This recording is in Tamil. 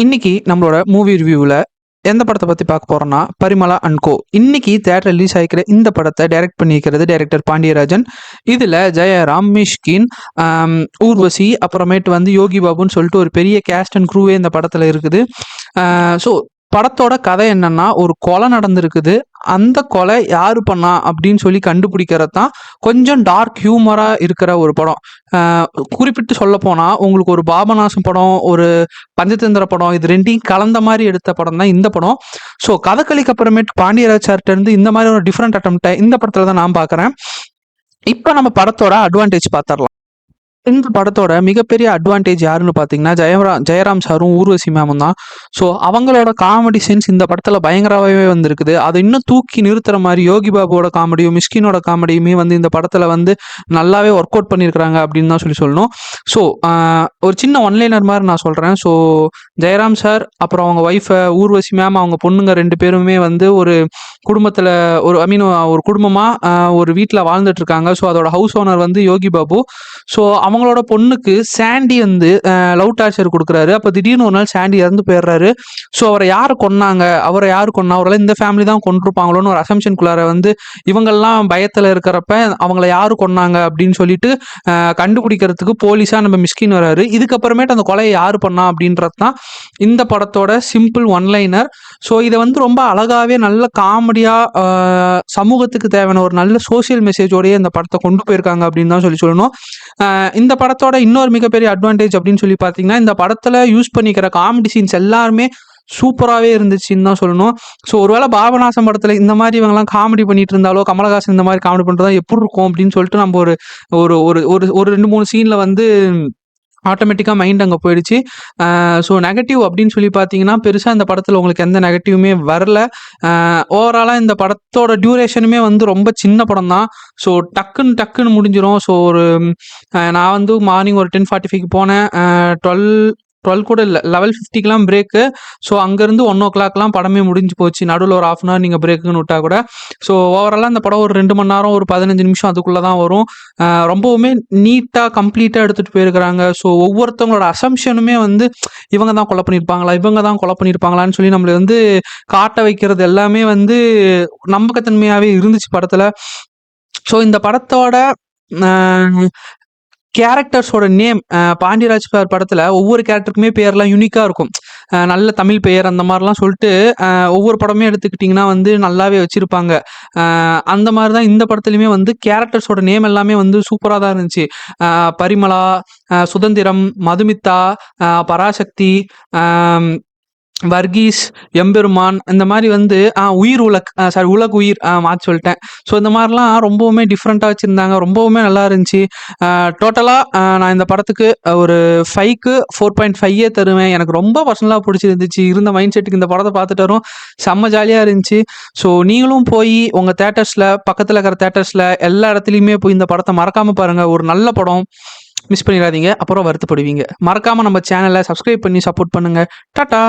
இன்னைக்கு நம்மளோட மூவி ரிவ்யூவில் எந்த படத்தை பற்றி பார்க்க போகிறோம்னா பரிமளா அண்ட் கோ. இன்னைக்கு தேட்டர் ரிலீஸ் ஆகிக்கிற இந்த படத்தை டைரக்ட் பண்ணிக்கிறது டைரக்டர் பாண்டியராஜன். இதில் ஜெயராம், மிஷ்கின், ஊர்வசி, அப்புறமேட்டு வந்து யோகி பாபுன்னு சொல்லிட்டு ஒரு பெரிய கேஸ்ட் அண்ட் க்ரூவே இந்த படத்தில் இருக்குது. ஸோ படத்தோட கதை என்னன்னா, ஒரு கொலை நடந்திருக்குது. அந்த கொலை யாரு பண்ணா அப்படின்னு சொல்லி கண்டுபிடிக்கிறது தான் கொஞ்சம் டார்க் ஹியூமரா இருக்கிற ஒரு படம். குறிப்பிட்டு சொல்ல போனா உங்களுக்கு ஒரு பாபநாசம் படம், ஒரு பஞ்சதந்திர படம், இது ரெண்டையும் கலந்த மாதிரி எடுத்த படம் தான் இந்த படம். ஸோ கதகளிக்கு அப்புறமேட்டு பாண்டியராஜ் சார்ட்ட இருந்து இந்த மாதிரி ஒரு டிஃப்ரெண்ட் அட்டம்ப்டை இந்த படத்துல தான் நான் பார்க்குறேன். இப்போ நம்ம படத்தோட அட்வான்டேஜ் பார்த்துடலாம். இந்த படத்தோட மிகப்பெரிய அட்வான்டேஜ் யாருன்னு பார்த்தீங்கன்னா ஜெயராம் சாரும் ஊர்வசி மேமும் தான். ஸோ அவங்களோட காமெடி சென்ஸ் இந்த படத்தில் பயங்கரமாகவே வந்திருக்குது. அதை இன்னும் தூக்கி நிறுத்துற மாதிரி யோகி பாபுவோட காமெடியும் மிஷ்கினோட காமெடியுமே வந்து இந்த படத்தில் வந்து நல்லாவே ஒர்க் அவுட் பண்ணியிருக்கிறாங்க அப்படின்னு தான் சொல்லணும். ஸோ ஒரு சின்ன ஒன்லைனர் மாதிரி நான் சொல்கிறேன். ஸோ ஜெயராம் சார் அப்புறம் அவங்க ஒய்ஃபை ஊர்வசி மேம், அவங்க பொண்ணுங்க ரெண்டு பேருமே வந்து ஒரு குடும்பத்தில் ஒரு குடும்பமாக ஒரு வீட்டில் வாழ்ந்துட்டு இருக்காங்க. ஸோ அதோட ஹவுஸ் ஓனர் வந்து யோகி பாபு. ஸோ அவங்களோட பொண்ணுக்கு சாண்டி வந்து லவ் டார்ச்சர் கொடுக்குறாரு. அப்போ திடீர்னு ஒரு நாள் சாண்டி இறந்து போயிடுறாரு. ஸோ அவரை யார் கொன்னாங்க, அவரை இந்த ஃபேமிலி தான் கொண்டிருப்பாங்களோன்னு ஒரு அசம்ஷனுக்குள்ளார வந்து இவங்கெல்லாம் பயத்தில் இருக்கிறப்ப அவங்கள யாரு கொன்னாங்க அப்படின்னு சொல்லிட்டு கண்டுபிடிக்கிறதுக்கு போலீஸாக நம்ம மிஷ்கின் வராரு. இதுக்கப்புறமேட்டு அந்த கொலையை யார் பண்ணா அப்படின்றது தான் இந்த படத்தோட சிம்பிள் ஒன்லைனர். ஸோ இதை வந்து ரொம்ப அழகாகவே நல்ல காமெடியாக சமூகத்துக்கு தேவையான ஒரு நல்ல சோசியல் மெசேஜோடையே இந்த படத்தை கொண்டு போயிருக்காங்க அப்படின்னு தான் சொல்லணும். இந்த படத்தோட இன்னொரு மிகப்பெரிய அட்வான்டேஜ் அப்படின்னு சொல்லி பார்த்தீங்கன்னா, இந்த படத்தில் யூஸ் பண்ணிக்கிற காமெடி சீன்ஸ் எல்லாருமே சூப்பராகவே இருந்துச்சுன்னு தான் சொல்லணும். ஸோ ஒருவேளை பாபநாசம் படத்தில் இந்த மாதிரி இவங்கெல்லாம் காமெடி பண்ணிட்டு இருந்தாலோ, கமலஹாசன் இந்த மாதிரி காமெடி பண்ணுறதா எப்படி இருக்கும் அப்படின்னு சொல்லிட்டு நம்ம ஒரு ஒரு ஒரு ஒரு 2-3 சீனில் வந்து ஆட்டோமேட்டிக்காக மைண்ட் அங்கே போயிடுச்சு. ஸோ நெகட்டிவ் அப்படின்னு சொல்லி பார்த்தீங்கன்னா, பெருசாக இந்த படத்தில் உங்களுக்கு எந்த நெகட்டிவுமே வரல. ஓவராலாக இந்த படத்தோட டியூரேஷனுமே வந்து ரொம்ப சின்ன படம் தான். ஸோ டக்குன்னு முடிஞ்சிடும். ஸோ நான் வந்து மார்னிங் ஒரு 10:45க்கு போனேன். 12 கூட இல்லை, 11:50க்கெலாம் பிரேக்கு. ஸோ அங்கேருந்து 1:00 படமே முடிஞ்சு போச்சு. நடுவில் ஒரு ½ hour நீங்கள் பிரேக்குன்னு விட்டா கூட. ஸோ ஓவராலாக இந்த படம் ஒரு 2 மணி நேரம் ஒரு 15 நிமிஷம் அதுக்குள்ளே தான் வரும். ரொம்பவுமே நீட்டாக கம்ப்ளீட்டாக எடுத்துகிட்டு போயிருக்கிறாங்க. ஸோ ஒவ்வொருத்தவங்களோட அசம்ஷனுமே வந்து இவங்க தான் கொலை பண்ணியிருப்பாங்களான்னு சொல்லி நம்மளை வந்து காட்ட வைக்கிறது எல்லாமே வந்து நம்பகத்தன்மையாகவே இருந்துச்சு படத்தில். ஸோ இந்த படத்தோட கேரக்டர்ஸோட நேம் பாண்டியராஜ் படத்தில் ஒவ்வொரு கேரக்டருக்குமே பேர்லாம் யூனிக்காக இருக்கும். நல்ல தமிழ் பெயர் அந்த மாதிரிலாம் சொல்லிட்டு ஒவ்வொரு படமே எடுத்துக்கிட்டிங்கன்னா வந்து நல்லாவே வச்சுருப்பாங்க. அந்த மாதிரி தான் இந்த படத்துலையுமே வந்து கேரக்டர்ஸோட நேம் எல்லாமே வந்து சூப்பராக தான் இருந்துச்சு. பரிமளா, சுதந்திரம், மதுமிதா, பராசக்தி, வர்கீஸ், எம்பெருமான், இந்த மாதிரி வந்து உலக் உயிர் மாற்றி சொல்லிட்டேன். ஸோ இந்த மாதிரிலாம் ரொம்பவுமே டிஃப்ரெண்ட்டாக வச்சுருந்தாங்க. ரொம்பவுமே நல்லா இருந்துச்சு. டோட்டலாக நான் இந்த படத்துக்கு ஒரு 5க்கு 4.5 தருவேன். எனக்கு ரொம்ப பர்சனலாக பிடிச்சிருந்துச்சு. இருந்த மைண்ட் செட்டுக்கு இந்த படத்தை பார்த்துட்டு வரும் செம்ம ஜாலியாக இருந்துச்சு. ஸோ நீங்களும் போய் உங்கள் தேட்டர்ஸில், பக்கத்தில் இருக்கிற தேட்டர்ஸில் எல்லா இடத்துலையுமே போய் இந்த படத்தை மறக்காமல் பாருங்கள். ஒரு நல்ல படம், மிஸ் பண்ணிடாதீங்க, அப்புறம் வருத்தப்படுவீங்க. மறக்காமல் நம்ம சேனலை சப்ஸ்கிரைப் பண்ணி சப்போர்ட் பண்ணுங்கள். டாட்டா.